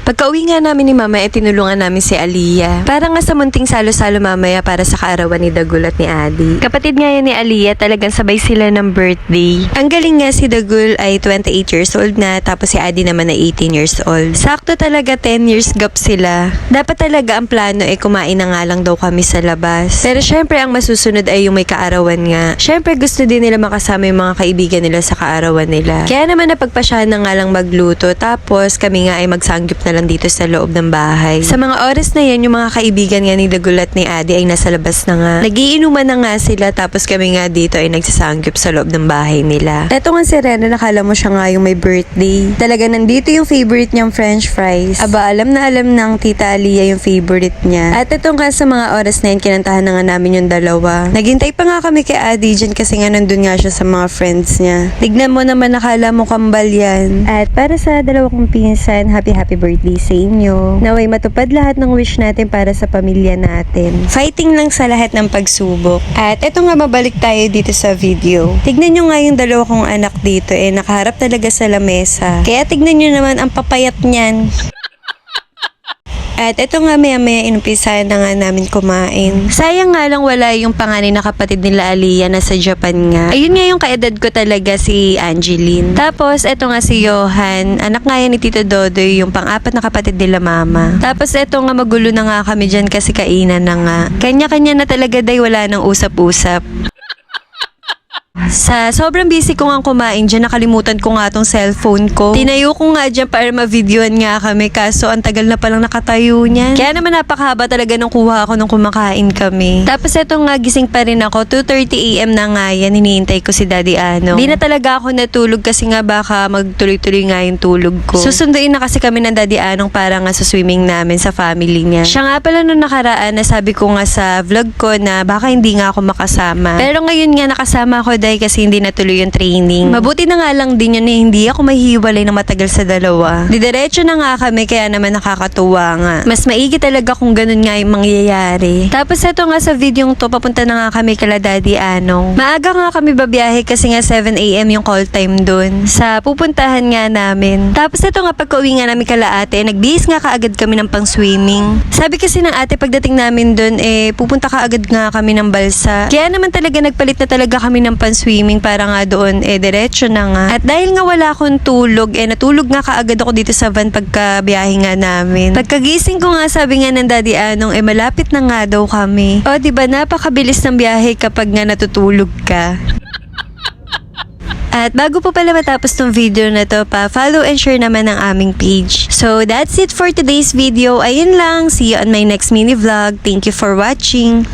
Pagka-uwi nga namin ni Mama, tinulungan namin si Aliyah. Para nga sa munting salo-salo mamaya para sa kaarawan ni Dagul at ni Adi. Kapatid nga yan ni Aliyah, talagang sabay sila ng birthday. Ang galing nga, si Dagul ay 28 years old na, tapos si Adi naman ay 18 years old. Sakto talaga 10 years gap sila. Dapat talaga ang plano ay kumain na nga lang daw kami sa labas. Pero syempre ang masusunod ay yung may kaarawan nga. Syempre gusto din nila makasama yung mga kaibigan nila sa kaarawan nila. Kaya naman napagpasyahan na nga lang magluto, tapos kami nga ay magsanggip na lang dito sa loob ng bahay. Sa mga oras na yan, yung mga kaibigan nga ni Dagul at ni Adi ay nasa labas na nga. Nagiinuman na nga sila, tapos kami nga dito ay nagsasanggip sa loob ng bahay nila. Eto nga si Rena, nakala mo siya nga yung may birthday. Talaga nandito yung favorite niyang french fries. Aba, alam na alam ng Tita Aliyah yung favorite niya. At ito nga sa mga oras na yan, kinantahan na nga namin yung dalawa. Naghintay pa nga kami kay Adi dyan kasi nga nandun nga siya sa mga friends niya. Tignan mo naman, nakala mo kambal yan. At para sa dalawa kong pinsan, happy birthday sa inyo. Naway matupad lahat ng wish natin para sa pamilya natin. Fighting lang sa lahat ng pagsubok. At ito nga, mabalik tayo dito sa video. Tignan nyo nga yung dalawa kong anak dito, nakaharap talaga sa lamesa. Kaya tignan nyo naman ang papayat niyan. At ito nga maya inumpisahan na nga namin kumain. Sayang nga lang wala yung panganay na kapatid nila Aliyah na sa Japan nga. Ayun nga yung kaedad ko talaga, si Angeline. Tapos ito nga si Johan, anak nga yan ni Tito Dodoy, yung pang-apat na kapatid nila Mama. Tapos ito nga magulo na nga kami dyan kasi kainan na nga. Kanya-kanya na talaga day, wala nang usap-usap. Sa sobrang busy ko nga kumain dyan, nakalimutan ko nga tong cellphone ko. Tinayo ko nga dyan para ma-videoan nga kami, kaso ang tagal na palang nakatayo niyan. Kaya naman napakahaba talaga nung kuha ko nung kumakain kami. Tapos eto nga, gising pa rin ako, 2:30 AM na nga yan, hinihintay ko si Daddy Ano. Di na talaga ako natulog kasi nga baka magtuloy-tuloy nga yung tulog ko. Susunduin na kasi kami ng Daddy Anong para nga sa swimming namin sa family niya. Siya nga pala nung nakaraan, nasabi ko nga sa vlog ko na baka hindi nga ako makasama. Pero ngayon nga nakasama ako dahil kasi hindi natuloy yung training. Mabuti na nga lang din yun, hindi ako mahihiwalay na matagal sa dalawa. Didiretso na nga kami, kaya naman nakakatuwa nga. Mas maigi talaga kung ganun nga yung mangyayari. Tapos eto nga sa video to, papunta na nga kami kala Daddy Anong. Maaga nga kami babiyahe kasi nga 7 AM yung call time dun sa pupuntahan nga namin. Tapos eto nga pagka-uwi nga namin kala ate, nagbihis nga kaagad kami ng pang swimming. Sabi kasi ng ate, pagdating namin dun, pupunta kaagad nga kami ng balsa. Kaya naman talaga nagpalit na talaga kami ng pang swimming para nga doon diretso na nga. At dahil nga wala akong tulog, natulog nga kaagad ako dito sa van pagkabiyahe nga namin. Pagkagising ko nga, sabi nga ng Daddy Anong, malapit na nga daw kami. O diba, napakabilis ng biyahe kapag nga natutulog ka. At bago po pala matapos tong video na to, follow and share naman ang aming page. So that's it for today's video. Ayun lang, see you on my next mini vlog. Thank you for watching.